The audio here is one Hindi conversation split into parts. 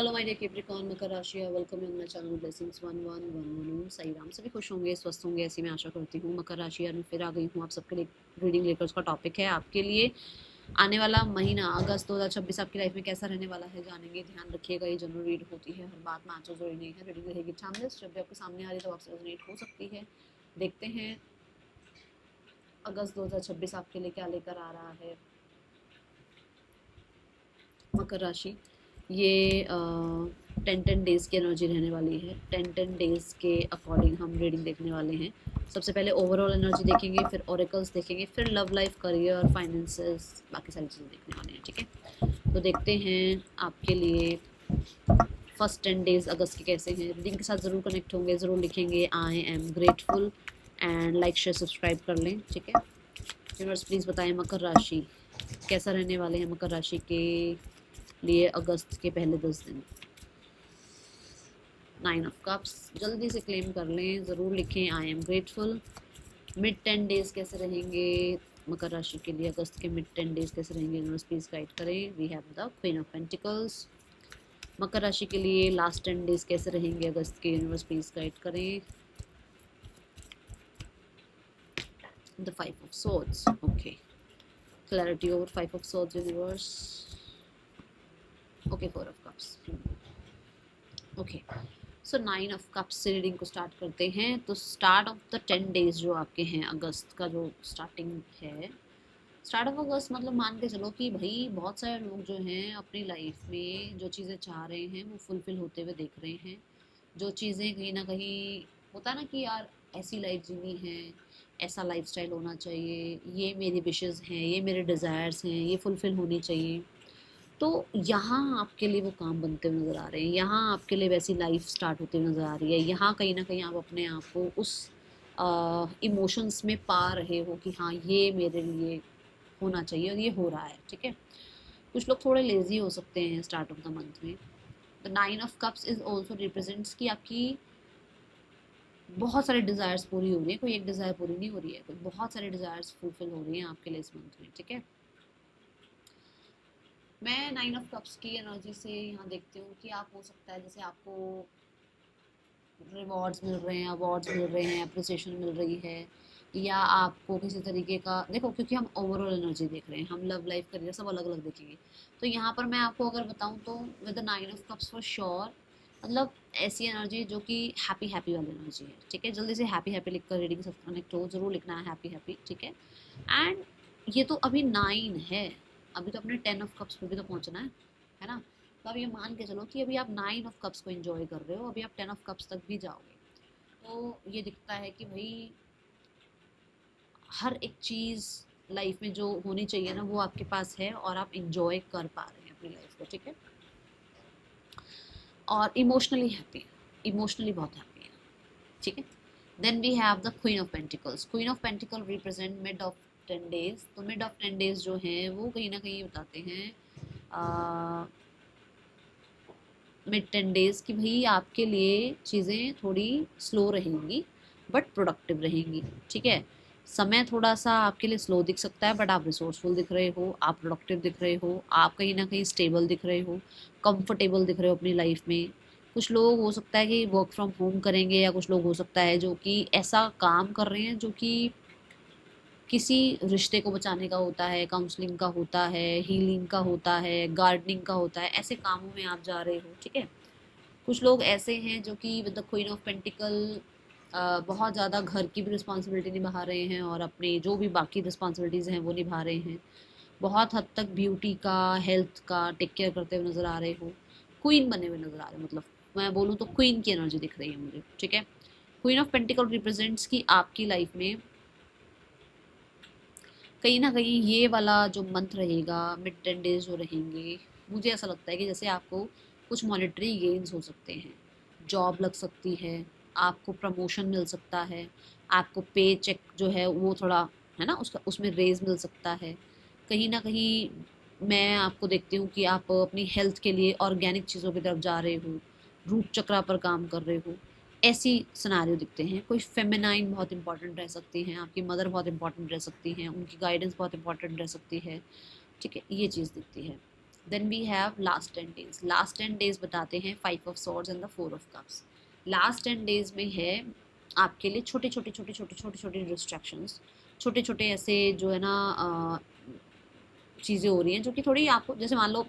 हेलो माय डियर कैप्रिकॉर्न, मकर राशि, welcome in my channel blessings 1111 Sai Ram. सभी खुश होंगे, स्वस्थ होंगे, ऐसी मैं आशा करती हूँ। मकर राशि यार मैं फिर आ गई हूँ आप सबके लिए रीडिंग लेकर। उसका टॉपिक है आपके लिए आने वाला महीना अगस्त 2026 आपकी लाइफ में कैसा रहने वाला है, जानेंगे। ध्यान रखिएगा, ये जनरल रीड होती है, हर बात में आंसर जरूरी नहीं है। रीडिंग रहेगी टाइमलेस, जब भी आपके सामने आ रही है तो आपसे रेजोनेट हो सकती है। देखते हैं अगस्त 2026 आपके लिए क्या लेकर आ रहा है। मकर राशि, ये 10 डेज़ की एनर्जी रहने वाली है। 10 डेज़ के अकॉर्डिंग हम रीडिंग देखने वाले हैं। सबसे पहले ओवरऑल एनर्जी देखेंगे, फिर ओरेकल्स देखेंगे, फिर लव लाइफ, करियर, फाइनेंसेस, बाकी सारी चीज़ें देखने वाले हैं। ठीक है, तो देखते हैं आपके लिए फर्स्ट 10 डेज़ अगस्त के कैसे हैं। रीडिंग के साथ ज़रूर कनेक्ट होंगे, ज़रूर लिखेंगे I am grateful and like share subscribe कर लें। ठीक है, यूनिवर्स प्लीज़ बताएं मकर राशि कैसा रहने वाले हैं मकर राशि के लिए अगस्त के पहले 10 दिन। 9 ऑफ कप्स, जल्दी से क्लेम कर लें, ज़रूर लिखें I am grateful. Mid 10 days कैसे रहेंगे मकर राशि के लिए, अगस्त के मिड 10 डेज़ कैसे रहेंगे, यूनिवर्स प्लीज गाइड करें। We have the queen of pentacles. मकर राशि के लिए लास्ट 10 डेज़ कैसे रहेंगे अगस्त के, यूनिवर्स प्लीज गाइड करें। The 5 of swords, okay, clarity over 5 of swords universe. Okay, 4 of cups, okay. So 9 of cups से रीडिंग को स्टार्ट करते हैं। तो स्टार्ट ऑफ द 10 डेज जो आपके हैं अगस्त का, जो स्टार्टिंग है, स्टार्ट ऑफ अगस्त मतलब मान के चलो कि भाई बहुत सारे लोग जो हैं अपनी लाइफ में जो चीज़ें चाह रहे हैं वो फुलफिल होते हुए देख रहे हैं। जो चीज़ें कहीं ना कहीं होता है ना कि यार ऐसी लाइफ जीनी है, ऐसा लाइफस्टाइल होना चाहिए, ये मेरी विशेज़ हैं, ये मेरे डिज़ायर्स हैं, ये फुलफिल होनी चाहिए। तो यहाँ आपके लिए वो काम बनते हुए नज़र आ रहे हैं, यहाँ आपके लिए वैसी लाइफ स्टार्ट होती हुई नज़र आ रही है। यहाँ कहीं ना कहीं आप अपने आप को उस इमोशंस में पा रहे हो कि हाँ ये मेरे लिए होना चाहिए और ये हो रहा है। ठीक है, कुछ लोग थोड़े लेजी हो सकते हैं स्टार्ट ऑफ द मंथ में। The 9 of cups is also represents कि आपकी बहुत सारे डिज़ायर्स पूरी हो रही है, कोई एक डिज़ायर पूरी नहीं हो रही है, कोई बहुत सारे डिज़ायर्स फुलफिल हो रही हैं आपके लिए इस मंथ में। ठीक है, मैं 9 ऑफ कप्स की एनर्जी से यहाँ देखती हूँ कि आप हो सकता है जैसे आपको रिवॉर्ड्स मिल रहे हैं, अवार्ड्स मिल रहे हैं, अप्रिसिएशन मिल रही है, या आपको किसी तरीके का देखो, क्योंकि हम ओवरऑल एनर्जी देख रहे हैं, हम लव लाइफ करियर सब अलग अलग देखेंगे। तो यहाँ पर मैं आपको अगर बताऊँ तो with the 9 of cups for sure, मतलब ऐसी एनर्जी जो कि हैप्पी हैप्पी वाली एनर्जी है। ठीक है, जल्दी से हैप्पी हैप्पी लिख कर रीडिंग से कनेक्ट हो, जरूर लिखना है हैप्पी हैप्पी। ठीक है, एंड ये तो अभी 9 है, अभी तो अपने 10 ऑफ कप्स पे भी तो पहुंचना है ना। तो अब ये मान के चलो कि अभी आप 9 ऑफ कप्स को एंजॉय कर रहे हो, अभी आप 10 ऑफ कप्स तक भी जाओगे। तो ये दिखता है कि भाई हर एक चीज़ लाइफ में जो होनी चाहिए ना वो आपके पास है और आप इंजॉय कर पा रहे हैं अपनी लाइफ को। ठीक है, और इमोशनली हैप्पी है, इमोशनली बहुत हैप्पी है। ठीक है, then we have the queen of pentacles. Queen of pentacle represent mid of 10 days. तो मिड ऑफ 10 डेज जो हैं वो कहीं ना कहीं बताते हैं मिड 10 डेज कि भाई आपके लिए चीज़ें थोड़ी स्लो रहेंगी बट प्रोडक्टिव रहेंगी। ठीक है, समय थोड़ा सा आपके लिए स्लो दिख सकता है बट आप रिसोर्सफुल दिख रहे हो, आप प्रोडक्टिव दिख रहे हो, आप कहीं ना कहीं स्टेबल दिख रहे हो, कंफर्टेबल दिख रहे हो अपनी लाइफ में। कुछ लोग हो सकता है कि वर्क फ्रॉम होम करेंगे, या कुछ लोग हो सकता है जो कि ऐसा काम कर रहे हैं जो कि किसी रिश्ते को बचाने का होता है, काउंसलिंग का होता है, हीलिंग का होता है, गार्डनिंग का होता है, ऐसे कामों में आप जा रहे हो। ठीक है, कुछ लोग ऐसे हैं जो कि with the queen of pentacle बहुत ज़्यादा घर की भी रिस्पॉन्सिबिलिटी निभा रहे हैं और अपने जो भी बाकी रिस्पॉन्सिबिलिटीज़ हैं वो निभा रहे हैं। बहुत हद तक ब्यूटी का, हेल्थ का टेक केयर करते हुए नज़र आ रहे हो, क्वीन बने हुए नज़र आ रहे हो, मतलब मैं बोलूँ तो क्वीन की एनर्जी दिख रही है मुझे। ठीक है, क्वीन ऑफ पेंटिकल रिप्रेजेंट्स की आपकी लाइफ में कहीं ना कहीं ये वाला जो मंथ रहेगा, मिड 10 डेज जो रहेंगे, मुझे ऐसा लगता है कि जैसे आपको कुछ मॉनेटरी गेन्स हो सकते हैं, जॉब लग सकती है, आपको प्रमोशन मिल सकता है, आपको पे चेक जो है वो थोड़ा है ना उसका उसमें रेज मिल सकता है। कहीं ना कहीं मैं आपको देखती हूँ कि आप अपनी हेल्थ के लिए ऑर्गेनिक चीज़ों की तरफ जा रहे हो, रूट चक्रा पर काम कर रहे हो, ऐसी सिनारियो दिखते हैं। कोई फेमिनाइन बहुत इंपॉर्टेंट रह सकती हैं, आपकी मदर बहुत इंपॉर्टेंट रह सकती हैं, उनकी गाइडेंस बहुत इंपॉर्टेंट रह सकती है। ठीक है, ये चीज़ दिखती है। Then we have last 10 days. Last 10 days बताते हैं 5 of swords and the 4 of cups. Last 10 days में है आपके लिए छोटे छोटे छोटे छोटे छोटे छोटे डिस्ट्रैक्शंस, छोटे छोटे ऐसे जो है ना चीज़ें हो रही हैं जो कि थोड़ी आपको, जैसे मान लो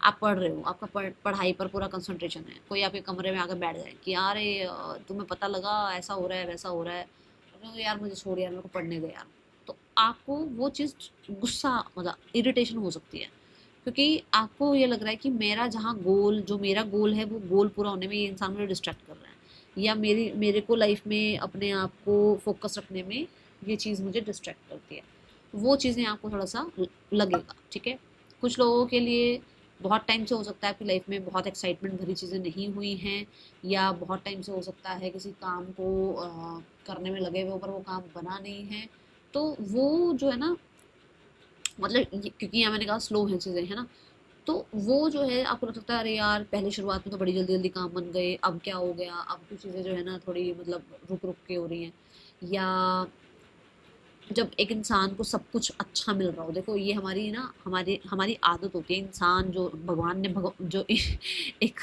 आप पढ़ रहे हो, आपका पढ़ाई पर पूरा कंसंट्रेशन है, कोई आपके कमरे में आकर बैठ जाए कि यार ये तुम्हें पता लगा ऐसा हो रहा है वैसा हो रहा है, तो यार मुझे छोड़ यार, मेरे को पढ़ने दे यार, तो आपको वो चीज़ गुस्सा मतलब इरिटेशन हो सकती है, क्योंकि आपको ये लग रहा है कि मेरा जहाँ गोल, जो मेरा गोल है वो गोल पूरा होने में ये इंसान मुझे डिस्ट्रैक्ट कर रहा है, या मेरे को लाइफ में अपने आप को फोकस रखने में ये चीज़ मुझे डिस्ट्रैक्ट करती है। वो चीज़ें आपको थोड़ा सा लगेगा, ठीक है। कुछ लोगों के लिए बहुत टाइम से हो सकता है आपकी लाइफ में बहुत एक्साइटमेंट भरी चीज़ें नहीं हुई हैं, या बहुत टाइम से हो सकता है किसी काम को करने में लगे हुए पर वो काम बना नहीं है, तो वो जो है ना, मतलब क्योंकि यहाँ मैंने कहा स्लो हैं चीज़ें, है ना, तो वो जो है आपको लग सकता है अरे यार पहले शुरुआत में तो बड़ी जल्दी जल्दी काम बन गए, अब क्या हो गया, अब कुछ चीज़ें जो है ना थोड़ी मतलब रुक रुक के हो रही हैं, या जब एक इंसान को सब कुछ अच्छा मिल रहा हो, देखो ये हमारी ना हमारी हमारी आदत होती है, इंसान जो भगवान ने जो एक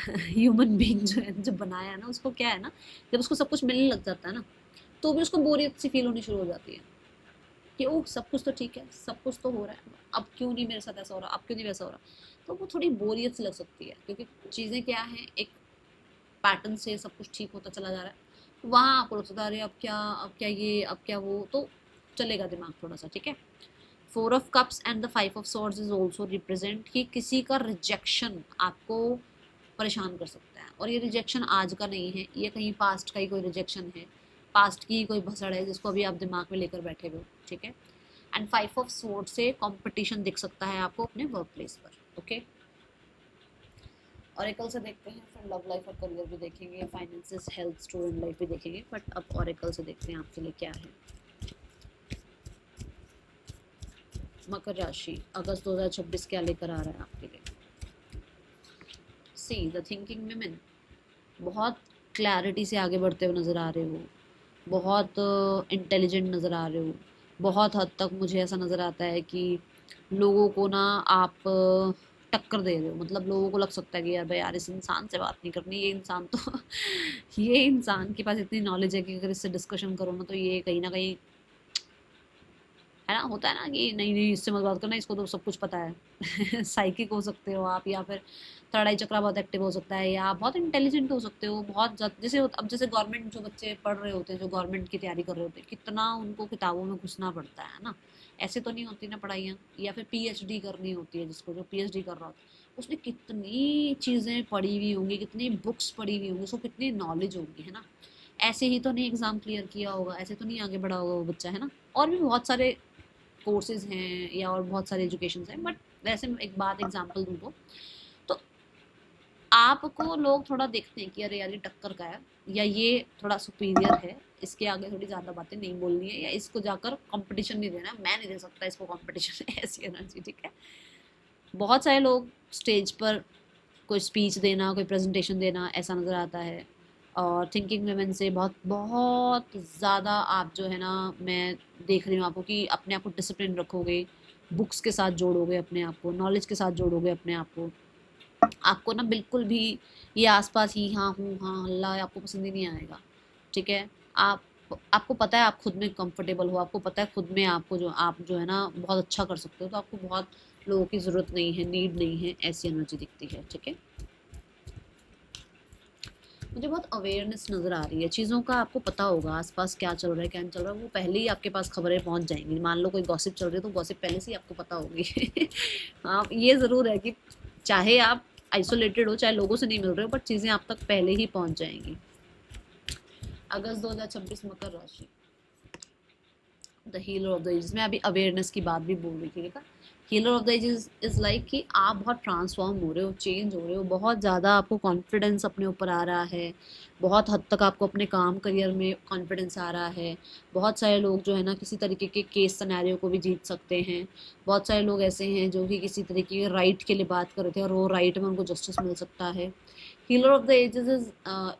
ह्यूमन बीइंग जो है जब बनाया है ना, उसको क्या है ना, जब उसको सब कुछ मिलने लग जाता है ना, तो भी उसको बोरियत सी फील होनी शुरू हो जाती है कि ओह सब कुछ तो ठीक है, सब कुछ तो हो रहा है, अब क्यों नहीं मेरे साथ ऐसा हो रहा, अब क्यों नहीं वैसा हो रहा, तो वो थोड़ी बोरियत सी लग सकती है, क्योंकि चीज़ें क्या है, एक पैटर्न से सब कुछ ठीक होता चला जा रहा है, वहाँ आपको लग सकता है अरे अब क्या ये, अब क्या वो, तो चलेगा दिमाग थोड़ा सा, ठीक है। 4 of Cups and the 5 of Swords is also represent कि किसी का रिजेक्शन आपको परेशान कर सकता है, और ये रिजेक्शन आज का नहीं है, ये कहीं पास्ट का ही कोई रिजेक्शन है, पास्ट की ही कोई भसड़ है जिसको अभी आप दिमाग में लेकर बैठे हुए हो, ठीक है। एंड 5 of Swords से कंपटीशन दिख सकता है आपको अपने वर्क प्लेस पर, ओके। ऑरेकल से देखते हैं, फिर लव लाइफ और करियर भी देखेंगे, फाइनेंसेस, हेल्थ, स्टूडेंट लाइफ भी देखेंगे, बट अब ऑरेकल से देखते हैं आपके लिए क्या है। मकर राशि अगस्त 2026 क्या लेकर आ रहा है आपके लिए। सी द थिंकिंग विमेन, बहुत क्लैरिटी से आगे बढ़ते हुए नज़र आ रहे हो, बहुत इंटेलिजेंट नज़र आ रहे हो, बहुत हद तक मुझे ऐसा नज़र आता है कि लोगों को ना आप टक्कर दे रहे हो, मतलब लोगों को लग सकता है कि यार भाई यार इस इंसान से बात नहीं करनी, ये इंसान तो ये इंसान के पास इतनी नॉलेज है कि अगर इससे डिस्कशन करो ना तो ये कहीं ना कहीं, है ना, होता है ना कि नहीं नहीं इससे मत बात करना, इसको तो सब कुछ पता है साइकिक हो सकते हो आप, या फिर थर्ड चक्रा बहुत एक्टिव हो सकता है, या बहुत इंटेलिजेंट हो सकते हो, बहुत जैसे अब जैसे गवर्नमेंट जो बच्चे पढ़ रहे होते हैं, जो गवर्नमेंट की तैयारी कर रहे होते हैं, कितना उनको किताबों में घुसना पड़ता है ना, ऐसे तो नहीं होती ना पढ़ाइयाँ, या फिर पीएचडी करनी होती है, जिसको जो पीएचडी कर रहा होता है उसने कितनी चीज़ें पढ़ी हुई होंगी, कितनी बुक्स पढ़ी हुई होंगी, उसको कितनी नॉलेज होगी, है ना। ऐसे ही तो नहीं एग्ज़ाम क्लियर किया होगा, ऐसे तो नहीं आगे बढ़ा होगा वो बच्चा, है ना। और भी बहुत सारे कोर्सेज हैं या और बहुत सारे एजुकेशन हैं, बट वैसे मैं एक बात एग्जांपल दूँ तो आपको लोग थोड़ा देखते हैं कि अरे यार ये टक्कर का है, या ये थोड़ा सुपीरियर है, इसके आगे थोड़ी ज़्यादा बातें नहीं बोलनी है, या इसको जाकर कंपटीशन नहीं देना, मैं नहीं दे सकता इसको कंपटीशन ऐसी एनर्जी, ठीक है। बहुत सारे लोग स्टेज पर कोई स्पीच देना, कोई प्रेजेंटेशन देना, ऐसा नज़र आता है, और थिंकिंग वुमेन से बहुत बहुत ज़्यादा आप जो है ना, मैं देख रही हूँ आपको कि अपने आप को डिसिप्लिन रखोगे, बुक्स के साथ जोड़ोगे अपने आप को, नॉलेज के साथ जोड़ोगे अपने आप को, आपको ना बिल्कुल भी ये आसपास ही हाँ हूँ हाँ हल्ला आपको पसंद ही नहीं आएगा, ठीक है। आप आपको पता है आप खुद में कंफर्टेबल हो, आपको पता है खुद में आपको जो आप जो है ना बहुत अच्छा कर सकते हो, तो आपको बहुत लोगों की ज़रूरत नहीं है, नीड नहीं है, ऐसी एनर्जी दिखती है, ठीक है। मुझे बहुत अवेयरनेस नज़र आ रही है, चीज़ों का आपको पता होगा आसपास क्या चल रहा है क्या नहीं चल रहा है, वो पहले ही आपके पास खबरें पहुंच जाएंगी, मान लो कोई गॉसिप चल रही है तो गॉसिप पहले से ही आपको पता होगी हाँ ये ज़रूर है कि चाहे आप आइसोलेटेड हो, चाहे लोगों से नहीं मिल रहे हो, बट चीज़ें आप तक पहले ही पहुंच जाएंगी। अगस्त 2026 मकर राशि the healer of the ages, मैं अभी अवेयरनेस की बात भी बोल रही थी, देखा। Healer of the ages is like कि आप बहुत ट्रांसफॉर्म हो रहे हो, चेंज हो रहे हो, बहुत ज़्यादा आपको कॉन्फिडेंस अपने ऊपर आ रहा है, बहुत हद तक आपको अपने काम करियर में कॉन्फिडेंस आ रहा है। बहुत सारे लोग जो है ना किसी तरीके के केस सिनेरियो को भी जीत सकते हैं, बहुत सारे लोग ऐसे हैं जो कि किसी तरीके के राइट के लिए बात कर रहे थे और वो राइट में उनको जस्टिस मिल सकता है। Healer of the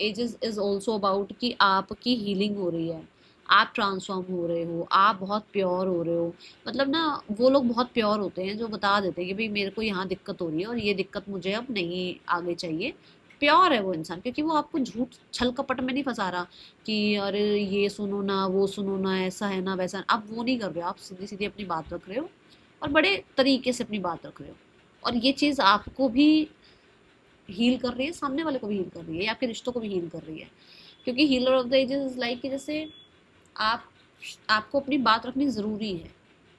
ages is also about कि आपकी हीलिंग हो रही है, आप ट्रांसफॉर्म हो रहे हो, आप बहुत प्योर हो रहे हो। मतलब ना वो लोग बहुत प्योर होते हैं जो बता देते हैं कि भाई मेरे को यहाँ दिक्कत हो रही है और ये दिक्कत मुझे अब नहीं आगे चाहिए। प्योर है वो इंसान, क्योंकि वो आपको झूठ छल कपट में नहीं फंसा रहा कि अरे ये सुनो ना, वो सुनो ना, ऐसा है ना, वैसा। आप वो नहीं कर रहे हो, आप सीधी सीधी अपनी बात रख रहे हो और बड़े तरीके से अपनी बात रख रहे हो। और ये चीज़ आपको भी हील कर रही है, सामने वाले को भी हील कर रही है, या आपके रिश्तों को भी हील कर रही है। क्योंकि healer of the ages is like कि जैसे आप आपको अपनी बात रखनी ज़रूरी है,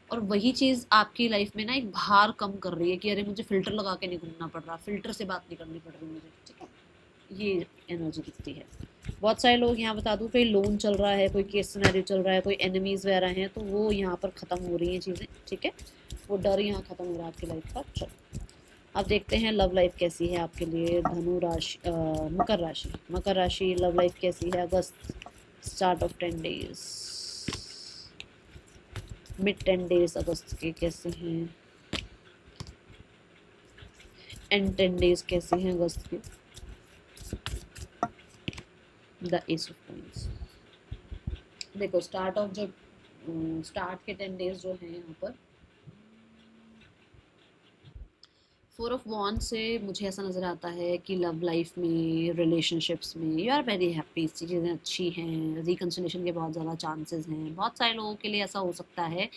और वही चीज़ आपकी लाइफ में ना एक भार कम कर रही है कि अरे मुझे फ़िल्टर लगा के नहीं घूमना पड़ रहा, फ़िल्टर से बात नहीं करनी पड़ रही मुझे, ठीक है। ये एनर्जी दिखती है। बहुत सारे लोग यहाँ बता दूँ, कोई लोन चल रहा है, कोई केस सिनेरियो चल रहा है, कोई एनिमीज़ वगैरह हैं, तो वो यहाँ पर ख़त्म हो रही हैं चीज़ें, ठीक है। वो डर यहाँ ख़त्म हो रहा है आपकी लाइफ का। चलो अब देखते हैं लव लाइफ कैसी है आपके लिए। धनु राशि, मकर राशि, मकर राशि लव लाइफ कैसी है अगस्त, start of 10 days, mid 10 days अगस्त के कैसे हैं, एंड 10 डेज कैसे हैं अगस्त के। The S of coins. देखो स्टार्ट ऑफ जो स्टार्ट के 10 डेज जो हैं यहाँ पर, 4 ऑफ वॉन्ड से मुझे ऐसा नज़र आता है कि लव लाइफ में, रिलेशनशिप्स में यू आर वेरी हैप्पी, चीज़ें अच्छी हैं, रिकन्सिलेशन के बहुत ज़्यादा चांसेस हैं। बहुत सारे लोगों के लिए ऐसा हो सकता है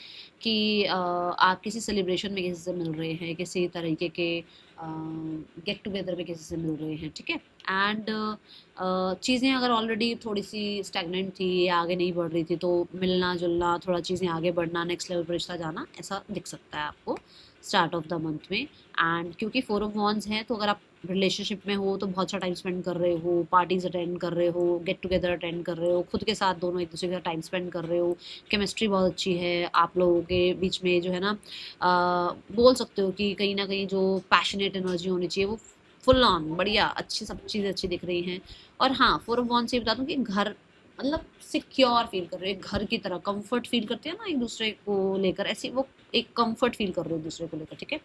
कि आप किसी सेलिब्रेशन में किसी से मिल रहे हैं, किसी तरीके के गेट टुगेदर में किसी से मिल रहे हैं, ठीक है। एंड चीज़ें अगर ऑलरेडी थोड़ी सी स्टैगनेंट थी या आगे नहीं बढ़ रही थी, तो मिलना जुलना, थोड़ा चीज़ें आगे बढ़ना, नेक्स्ट लेवल पर रिश्ता जाना, ऐसा दिख सकता है आपको स्टार्ट ऑफ द मंथ में। एंड क्योंकि 4 ऑफ वॉन्ड्स हैं, तो अगर आप रिलेशनशिप में हो तो बहुत सा टाइम स्पेंड कर रहे हो, पार्टीज अटेंड कर रहे हो, गेट टुगेदर अटेंड कर रहे हो, खुद के साथ दोनों एक दूसरे के साथ टाइम स्पेंड कर रहे हो। केमिस्ट्री बहुत अच्छी है आप लोगों के बीच में, जो है ना बोल सकते हो कि कहीं ना कहीं जो पैशनेट एनर्जी होनी चाहिए वो फुल ऑन बढ़िया, अच्छी सब चीज़ें अच्छी दिख रही हैं। और हाँ, 4 ऑफ वॉन्ड्स से बता दूँ कि घर मतलब सिक्योर फील कर रहे हो, एक घर की तरह कंफर्ट फील करते हैं ना एक दूसरे को लेकर, ऐसे वो एक कंफर्ट फील कर रहे हो एक दूसरे को लेकर, ठीक है।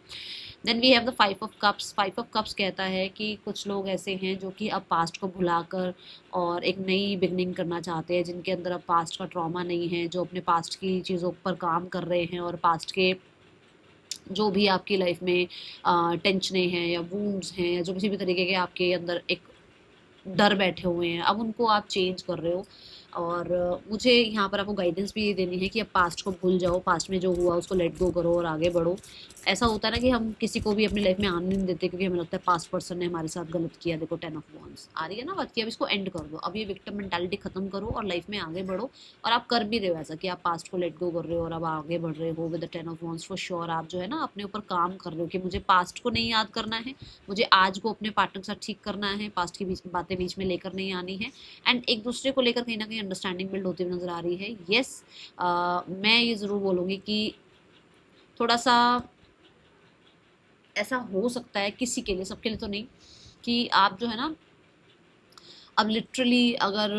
Then we have the 5 of cups. 5 of cups कहता है कि कुछ लोग ऐसे हैं जो कि अब पास्ट को भुलाकर और एक नई बिगनिंग करना चाहते हैं, जिनके अंदर अब पास्ट का ट्रॉमा नहीं है, जो अपने पास्ट की चीज़ों पर काम कर रहे हैं और पास्ट के जो भी आपकी लाइफ में टेंशनें हैं या वूंड्स हैं या जो किसी भी तरीके के आपके अंदर एक डर बैठे हुए हैं, अब उनको आप चेंज कर रहे हो। और मुझे यहाँ पर आपको गाइडेंस भी ये देनी है कि अब पास्ट को भूल जाओ, पास्ट में जो हुआ उसको लेट गो करो और आगे बढ़ो। ऐसा होता है ना कि हम किसी को भी अपनी लाइफ में आने नहीं देते क्योंकि हमें लगता है पास्ट पर्सन ने हमारे साथ गलत किया। देखो 10 ऑफ वॉन्ड्स आ रही है ना बात की, अब इसको एंड कर दो, अब ये विक्टिम मेंटालिटी खत्म करो और लाइफ में आगे बढ़ो। और आप कर भी रहे हो ऐसा कि आप पास्ट को लेट गो कर रहे हो और अब आगे बढ़ रहे हो with the 10 of wands. For sure आप जो है ना अपने ऊपर काम कर रहे हो कि मुझे पास्ट को नहीं याद करना है, मुझे आज को अपने पार्टनर के साथ ठीक करना है, पास्ट की बातें बीच में लेकर नहीं आनी है। एंड एक दूसरे को लेकर कहीं ना कहीं अंडरस्टैंडिंग बिल्ड होती हुई नज़र आ रही है। येस, मैं ये ज़रूर बोलूँगी कि थोड़ा सा ऐसा हो सकता है किसी के लिए, सबके लिए तो नहीं, कि आप जो है ना अब लिटरली अगर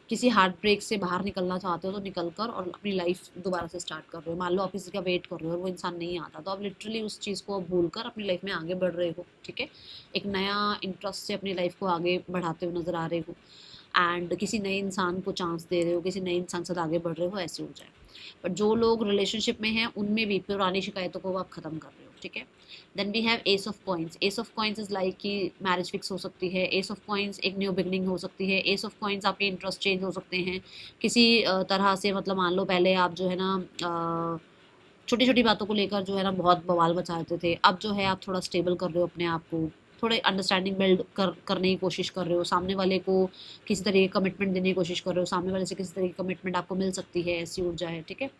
किसी हार्ट ब्रेक से बाहर निकलना चाहते हो तो निकल कर और अपनी लाइफ दोबारा से स्टार्ट कर रहे हो। मान लो आप किसी का वेट कर रहे हो और वो इंसान नहीं आता, तो आप लिटरली उस चीज़ को अब भूल कर अपनी लाइफ में आगे बढ़ रहे हो, ठीक है। एक नया इंटरेस्ट से अपनी लाइफ को आगे बढ़ाते हुए नज़र आ रहे हो एंड किसी नए इंसान को चांस दे रहे हो, किसी नए इंसान के साथ आगे बढ़ रहे हो, ऐसे हो जाए। बट जो लोग रिलेशनशिप में हैं उनमें भी पुरानी शिकायतों को आप ख़त्म कर रहे हो, ठीक है। Then we have ace of coins. Ace of coins is like कि मैरिज फिक्स हो सकती है, एस ऑफ कॉइंस एक न्यू बिगनिंग हो सकती है, एस ऑफ कॉइंस आपके इंटरेस्ट चेंज हो सकते हैं किसी तरह से। मतलब मान लो पहले आप जो है ना छोटी छोटी बातों को लेकर जो है ना बहुत बवाल मचाते थे, अब जो है आप थोड़ा स्टेबल कर रहे हो अपने आप को, थोड़े अंडरस्टैंडिंग बिल्ड करने की कोशिश कर रहे हो, सामने वाले को किसी तरह की कमिटमेंट देने की कोशिश कर रहे हो, सामने वाले से किसी तरह की कमिटमेंट आपको मिल सकती है, ऐसी ऊर्जा है, ठीक है।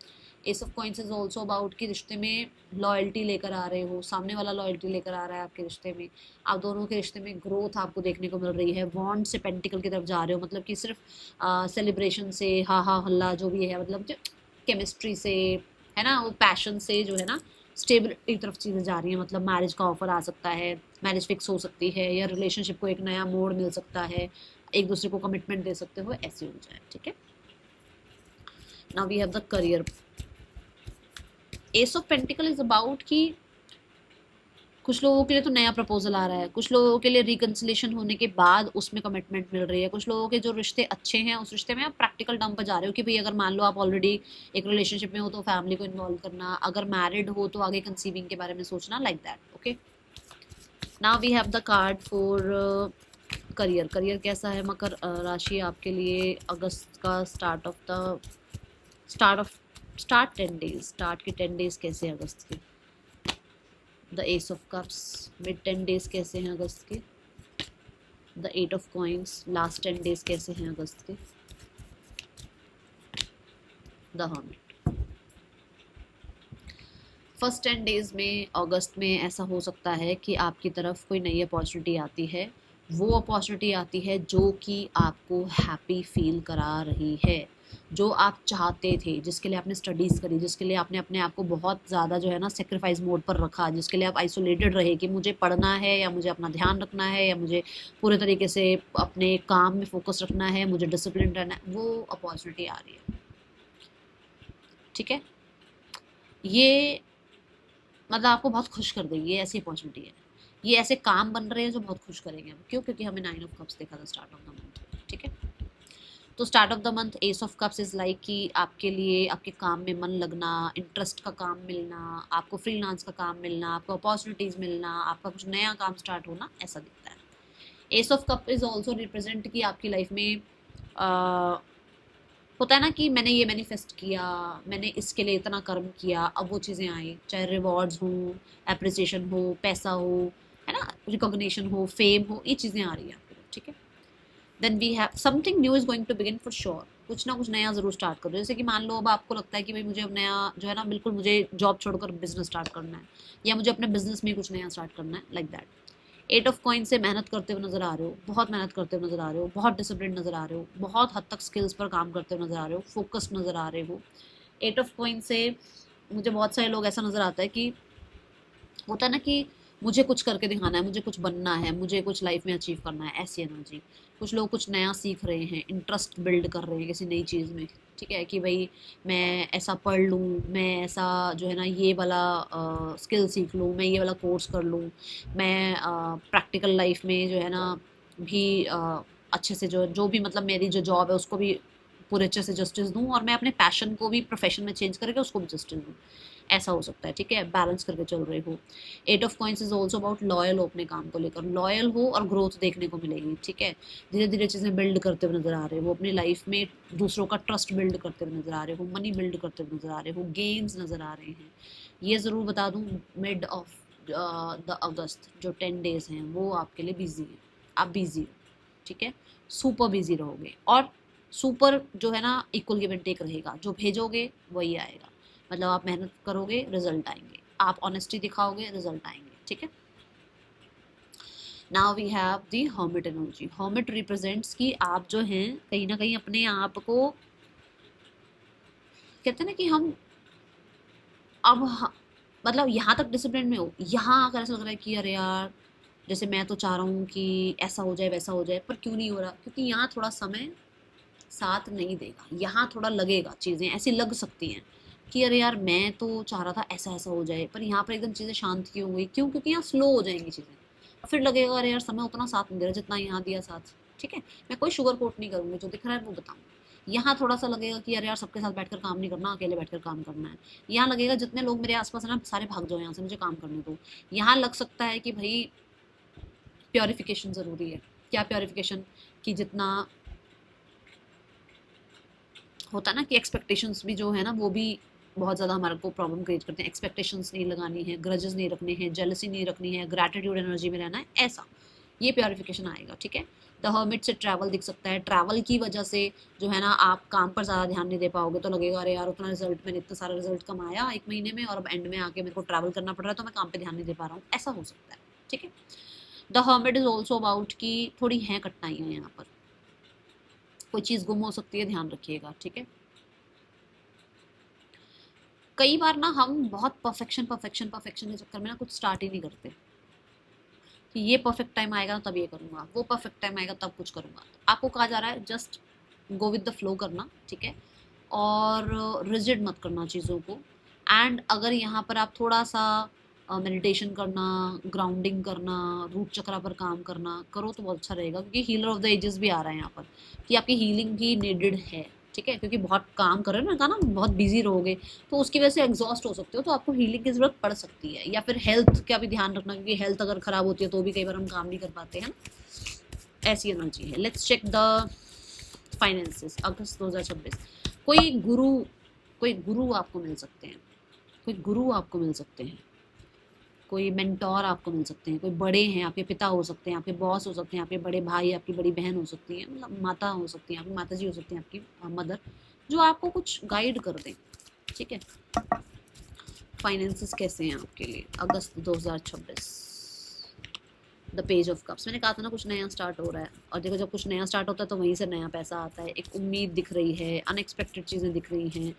Ace of coins is also about कि रिश्ते में लॉयल्टी लेकर आ रहे हो, सामने वाला लॉयल्टी लेकर आ रहा है आपके रिश्ते में, आप दोनों के रिश्ते में ग्रोथ आपको देखने को मिल रही है। वॉन्ड से पेंटिकल की तरफ जा रहे हो, मतलब कि सिर्फ सेलिब्रेशन से हा हा हल्ला जो भी है, मतलब जो केमिस्ट्री से है ना, वो पैशन से जो है ना स्टेबिलिटी की तरफ चीज़ें जा रही हैं। मतलब मैरिज का ऑफर आ सकता है, मैरिज फिक्स हो सकती है, या रिलेशनशिप को एक नया मोड़ मिल सकता है, एक दूसरे को कमिटमेंट दे सकते हो, ऐसी हो जाए, ठीक है। Now we have the career. Ace of pentacle is about कि कुछ लोगों के लिए तो नया प्रपोजल आ रहा है, कुछ लोगों के लिए रिकंसिलेशन होने के बाद उसमें कमिटमेंट मिल रही है, कुछ लोगों के जो रिश्ते अच्छे हैं उस रिश्ते में आप प्रैक्टिकल टर्म पर जा रहे हो कि भाई अगर मान लो आप ऑलरेडी एक रिलेशनशिप में हो तो फैमिली को इन्वॉल्व करना, अगर मैरिड हो तो आगे कंसीविंग के बारे में सोचना, like that. Okay, now we have the card for career. Career कैसा है मकर राशि आपके लिए अगस्त का स्टार्ट 10 डेज, स्टार्ट के 10 डेज कैसे हैं अगस्त के? The S of cups, mid 10 days कैसे हैं अगस्त के? The 8 of coins, last 10 days कैसे हैं अगस्त के? The hermit. फर्स्ट 10 डेज में अगस्त में ऐसा हो सकता है कि आपकी तरफ कोई नई अपॉर्चुनिटी आती है, वो अपॉर्चुनिटी आती है जो कि आपको हैप्पी फील करा रही है, जो आप चाहते थे, जिसके लिए आपने स्टडीज़ करी, जिसके लिए आपने अपने आप को बहुत ज़्यादा जो है ना सेक्रीफाइस मोड पर रखा, जिसके लिए आप आइसोलेटेड रहे कि मुझे पढ़ना है या मुझे अपना ध्यान रखना है या मुझे पूरे तरीके से अपने काम में फोकस रखना है, मुझे डिसिप्लिन रहना है, वो अपॉर्चुनिटी आ रही है। ठीक है, ये मतलब आपको बहुत खुश कर देगी, ये ऐसी अपॉर्चुनिटी है, ये ऐसे काम बन रहे हैं जो बहुत खुश करेंगे। क्यों? क्योंकि हमें 9 ऑफ कप्स देखा था स्टार्ट ऑफ द मंथ। ठीक है, तो start of the month S of cups is like कि आपके लिए आपके काम में मन लगना, इंटरेस्ट का काम मिलना, आपको फ्रीलांस का काम मिलना, आपको अपॉर्चुनिटीज़ मिलना, आपका कुछ नया काम स्टार्ट होना, ऐसा दिखता है। Ace of cup is also represent कि आपकी लाइफ में होता है ना कि मैंने ये मैनिफेस्ट किया, मैंने इसके लिए इतना कर्म किया, अब वो चीज़ें आई, चाहे रिवॉर्ड्स हो, एप्रिसिएशन हो, पैसा हो, है ना, रिकॉग्निशन हो, फेम हो, ये चीज़ें आ रही हैं आपके लिए। ठीक है, then we have something new is going to begin for sure, कुछ ना कुछ नया ज़रूर स्टार्ट करो। जैसे कि मान लो अब आपको लगता है कि भाई मुझे अब नया जो है ना, बिल्कुल मुझे जॉब छोड़कर बिजनेस स्टार्ट करना है, या मुझे अपने बिजनेस में कुछ नया स्टार्ट करना है, लाइक दैट। 8 ऑफ कॉइन से मेहनत करते हुए नजर आ रहे हो, बहुत मेहनत करते हुए नजर आ रहे हो, बहुत डिसिप्लिन नजर आ रहे हो, बहुत हद तक स्किल्स पर काम करते हुए नजर आ रहे हो, फोकस्ड नजर आ रहे हो। 8 ऑफ कॉइन से मुझे बहुत सारे लोग ऐसा नजर आता है कि होता है ना कि मुझे कुछ करके दिखाना है, मुझे कुछ बनना है, मुझे कुछ लाइफ में अचीव करना है, ऐसी एनर्जी। कुछ लोग कुछ नया सीख रहे हैं, इंटरेस्ट बिल्ड कर रहे हैं किसी नई चीज़ में। ठीक है, कि भाई मैं ऐसा पढ़ लूँ, मैं ऐसा जो है ना ये वाला स्किल सीख लूँ, मैं ये वाला कोर्स कर लूँ, मैं प्रैक्टिकल लाइफ में जो है ना भी अच्छे से जो भी मतलब मेरी जो जॉब है उसको भी पूरे अच्छे से जस्टिस दूँ, और मैं अपने पैशन को भी प्रोफेशन में चेंज करके उसको भी जस्टिस दूँ, ऐसा हो सकता है। ठीक है, बैलेंस करके चल रहे हो। 8 of coins is also about loyal हो, अपने काम को लेकर लॉयल हो और ग्रोथ देखने को मिलेगी। ठीक है, धीरे धीरे चीज़ें बिल्ड करते हुए नजर आ रहे हो, अपनी लाइफ में दूसरों का ट्रस्ट बिल्ड करते हुए नजर आ रहे हो, मनी बिल्ड करते हुए नजर आ रहे हो, गेन्स नजर आ रहे हैं। ये ज़रूर बता दूँ, मिड ऑफ द अगस्त जो 10 डेज हैं वो आपके लिए बिजी है, आप बिजी हो। ठीक है, सुपर बिजी रहोगे, और सुपर जो है ना इक्वल गिव एंड टेक रहेगा, जो भेजोगे वही आएगा। मतलब आप मेहनत करोगे, रिजल्ट आएंगे, आप ऑनेस्टी दिखाओगे, रिजल्ट आएंगे। ठीक है, now we have the hermit energy. Hermit represents कि आप जो हैं कहीं ना कहीं अपने आप को, कहते हैं ना कि हम अब मतलब यहाँ तक डिसिप्लिन में हो, यहाँ आकर ऐसा लग रहा है कि अरे यार जैसे मैं तो चाह रहा हूँ कि ऐसा हो जाए वैसा हो जाए, पर क्यों नहीं हो रहा? क्योंकि यहाँ थोड़ा समय साथ नहीं देगा, यहाँ थोड़ा लगेगा, चीज़ें ऐसी लग सकती हैं कि अरे यार मैं तो चाह रहा था ऐसा ऐसा हो जाए, पर यहाँ पर एकदम चीज़ें शांत क्यों हो गई? क्यों? क्योंकि यहाँ स्लो हो जाएंगी चीज़ें, फिर लगेगा अरे यार समय उतना साथ नहीं दे रहा जितना यहाँ दिया साथ। ठीक है, मैं कोई शुगर कोट नहीं करूँगी, जो दिख रहा है वो बताऊँगी। यहाँ थोड़ा सा लगेगा कि अरे यार सबके साथ बैठकर काम नहीं करना, अकेले बैठकर काम करना है। यहाँ लगेगा जितने लोग मेरे आसपास है ना सारे भाग जाओ यहाँ से, मुझे काम करने दो। यहाँ लग सकता है कि भाई प्योरिफिकेशन ज़रूरी है। क्या प्योरिफिकेशन? कि जितना होता है ना कि एक्सपेक्टेशंस भी जो है ना वो भी बहुत ज़्यादा हमारे को प्रॉब्लम क्रिएट करते हैं। एक्सपेक्टेशंस नहीं लगानी है, ग्रजेस नहीं रखने हैं, जेलसी नहीं रखनी है, ग्रैटिट्यूड एनर्जी में रहना है, ऐसा ये प्योरिफिकेशन आएगा। ठीक है, द हर्मिट से ट्रैवल दिख सकता है, ट्रैवल की वजह से जो है ना आप काम पर ज़्यादा ध्यान नहीं दे पाओगे, तो लगेगा अरे यार उतना रिजल्ट, मैंने इतना सारा रिजल्ट कमाया 1 महीने में और अब एंड में आके मेरे को ट्रैवल करना पड़ रहा है तो मैं काम पे ध्यान नहीं दे पा रहा हूँ, ऐसा हो सकता है। ठीक है, the hermit is also about कि थोड़ी हैं कठिनाइयाँ यहाँ पर, कोई चीज़ गुम हो सकती है, ध्यान रखिएगा। ठीक है, कई बार ना हम बहुत परफेक्शन परफेक्शन परफेक्शन के चक्कर में ना कुछ स्टार्ट ही नहीं करते कि ये परफेक्ट टाइम आएगा तब ये करूँगा, वो परफेक्ट टाइम आएगा तब कुछ करूँगा। आपको कहा जा रहा है just go with the flow करना। ठीक है, और रिजिड मत करना चीज़ों को। एंड अगर यहाँ पर आप थोड़ा सा मेडिटेशन करना, ग्राउंडिंग करना, रूट चक्रा पर काम करना करो तो बहुत अच्छा रहेगा, क्योंकि हीलर ऑफ द एजेस भी आ रहा है यहाँ पर कि आपकी हीलिंग भी नीडेड है। ठीक है, क्योंकि बहुत काम कर रहे हो ना, कहा ना बहुत बिजी रहोगे तो उसकी वजह से एग्जॉस्ट हो सकते हो, तो आपको हीलिंग की जरूरत पड़ सकती है। या फिर हेल्थ का भी ध्यान रखना, क्योंकि हेल्थ अगर खराब होती है तो भी कई बार हम काम नहीं कर पाते हैं ना, ऐसी एनर्जी है। लेट्स चेक द फाइनेंसेस अगस्त 2026। कोई गुरु, कोई गुरु आपको मिल सकते हैं, कोई गुरु आपको मिल सकते हैं, कोई मेंटोर आपको मिल सकते हैं, कोई बड़े हैं, आपके पिता हो सकते हैं, आपके बॉस हो सकते हैं, आपके बड़े भाई, आपकी बड़ी बहन हो सकती है, मतलब माता हो सकती है, आपकी माता जी हो सकती हैं, आपकी मदर, जो आपको कुछ गाइड कर दें। ठीक है, फाइनेंसेस कैसे हैं आपके लिए अगस्त 2026? द पेज ऑफ कप्स, मैंने कहा था ना कुछ नया स्टार्ट हो रहा है, और देखो जब कुछ नया स्टार्ट होता है तो वहीं से नया पैसा आता है, एक उम्मीद दिख रही है, अनएक्सपेक्टेड चीज़ें दिख रही हैं।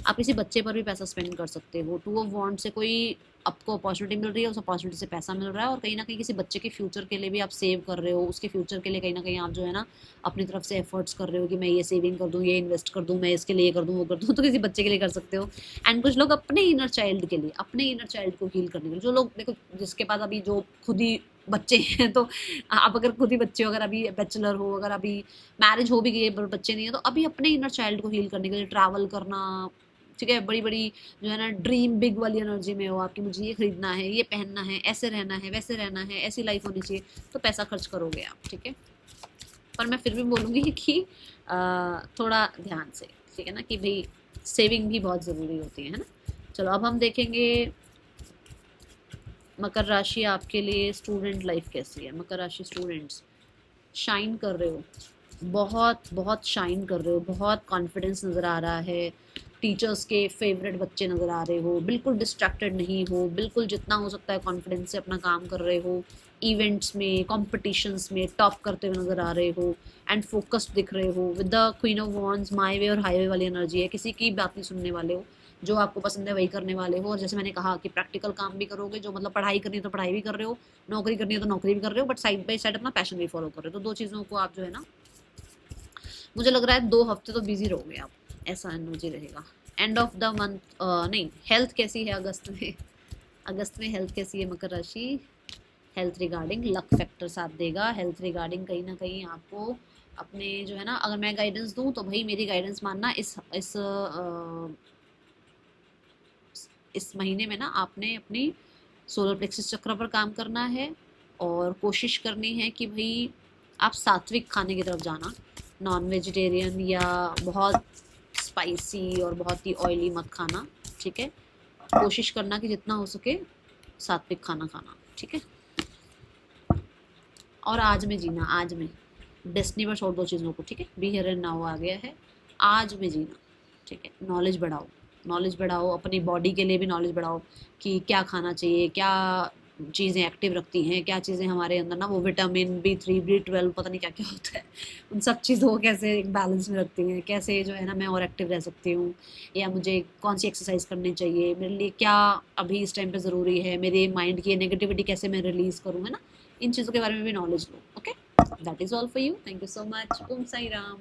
आप किसी बच्चे पर भी पैसा स्पेंड कर सकते हो। टू ऑफ वॉन्ट से कोई आपको अपॉर्चुनिटी मिल रही है, उस अपॉर्चुनिटी से पैसा मिल रहा है, और कहीं ना कहीं किसी बच्चे के फ्यूचर के लिए भी आप सेव कर रहे हो, उसके फ्यूचर के लिए कहीं ना कहीं आप जो है ना अपनी तरफ से एफर्ट्स कर रहे हो कि मैं ये सेविंग कर दूँ, ये इन्वेस्ट कर दूँ, मैं इसके लिए कर दूँ, वो कर दूँ, तो किसी बच्चे के लिए कर सकते हो। एंड कुछ लोग अपने इनर चाइल्ड के लिए, अपने इनर चाइल्ड को हील करने के लिए, जो लोग देखो जिसके पास अभी जो खुद ही बच्चे हैं, तो आप अगर खुद ही बच्चे हो, अगर अभी बैचलर हो, अगर अभी मैरिज हो भी गई है बच्चे नहीं है, तो अभी अपने इनर चाइल्ड को हील करने के लिए ट्रैवल करना, ठीक है, बड़ी बड़ी जो है ना ड्रीम बिग वाली एनर्जी में हो आपकी, मुझे ये खरीदना है, ये पहनना है, ऐसे रहना है, वैसे रहना है, ऐसी लाइफ होनी चाहिए, तो पैसा खर्च करोगे आप। ठीक है, पर मैं फिर भी बोलूँगी कि थोड़ा ध्यान से, ठीक है ना, कि भाई सेविंग भी बहुत ज़रूरी होती है ना। चलो अब हम देखेंगे मकर राशि आपके लिए स्टूडेंट लाइफ कैसी है। मकर राशि स्टूडेंट्स, शाइन कर रहे हो, बहुत बहुत शाइन कर रहे हो, बहुत कॉन्फिडेंस नज़र आ रहा है, टीचर्स के फेवरेट बच्चे नज़र आ रहे हो, बिल्कुल डिस्ट्रैक्टेड नहीं हो, बिल्कुल जितना हो सकता है कॉन्फिडेंस से अपना काम कर रहे हो, इवेंट्स में, कॉम्पिटिशन्स में टॉप करते हुए नज़र आ रहे हो, एंड फोकस्ड दिख रहे हो with the queen of wands, my way और हाईवे वाली एनर्जी है। किसी की बात नहीं सुनने वाले हो, जो आपको पसंद है वही करने वाले हो, और जैसे मैंने कहा कि प्रैक्टिकल काम भी करोगे, जो मतलब पढ़ाई करनी है तो पढ़ाई भी कर रहे हो, नौकरी करनी है तो नौकरी भी कर रहे हो, बट साइड बाई साइड अपना पैशन भी फॉलो कर रहे हो, तो दो चीज़ों को आप जो है ना, मुझे लग रहा है 2 हफ्ते तो बिजी रहोगे आप, ऐसा एनर्जी रहेगा। एंड ऑफ द मंथ नहीं, हेल्थ कैसी है अगस्त में? अगस्त में हेल्थ कैसी है मकर राशि? हेल्थ रिगार्डिंग लक फैक्टर साथ देगा, हेल्थ रिगार्डिंग कहीं ना कहीं आपको अपने जो है ना, अगर मैं गाइडेंस दूं तो भाई मेरी गाइडेंस मानना, इस महीने में ना आपने अपनी सोलर प्लेक्सिस चक्र पर काम करना है, और कोशिश करनी है कि भाई आप सात्विक खाने की तरफ जाना, नॉन वेजिटेरियन या बहुत स्पाइसी और बहुत ही ऑयली मत खाना। ठीक है, कोशिश करना कि जितना हो सके सात्विक खाना खाना। ठीक है, और आज में जीना, आज में डेस्टिनी पर छोड़ दो चीज़ों को। ठीक है, बी हियर एंड नाउ आ गया है, आज में जीना। ठीक है, नॉलेज बढ़ाओ, नॉलेज बढ़ाओ, अपनी बॉडी के लिए भी नॉलेज बढ़ाओ कि क्या खाना चाहिए, क्या चीज़ें एक्टिव रखती हैं, क्या चीज़ें हमारे अंदर ना वो विटामिन B3 B12 पता नहीं क्या क्या होता है, उन सब चीज़ों को कैसे एक बैलेंस में रखती हैं, कैसे जो है ना मैं और एक्टिव रह सकती हूँ, या मुझे कौन सी एक्सरसाइज करनी चाहिए, मेरे लिए क्या अभी इस टाइम पे ज़रूरी है, मेरे माइंड की नेगेटिविटी कैसे मैं रिलीज़ करूँ, है ना, इन चीज़ों के बारे में भी नॉलेज लो। Okay, that is all for you, thank you so much, Om Sai Ram.